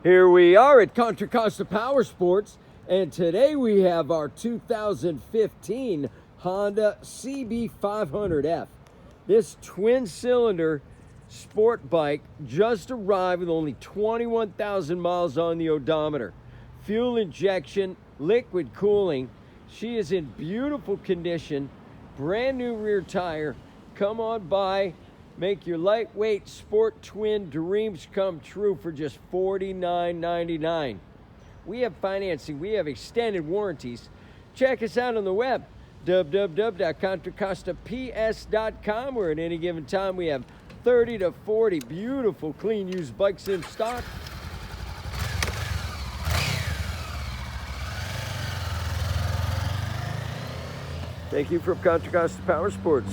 Here we are at Contra Costa Powersports, and today we have our 2015 Honda CB500F. This twin-cylinder sport bike just arrived with only 21,000 miles on the odometer. Fuel injection, liquid cooling. She is in beautiful condition, brand new rear tire. Come on by. Make your lightweight sport twin dreams come true for just $49.99. We have financing. We have extended warranties. Check us out on the web, www.contracostaps.com, where at any given time we have 30 to 40 beautiful, clean used bikes in stock. Thank you from Contra Costa Powersports.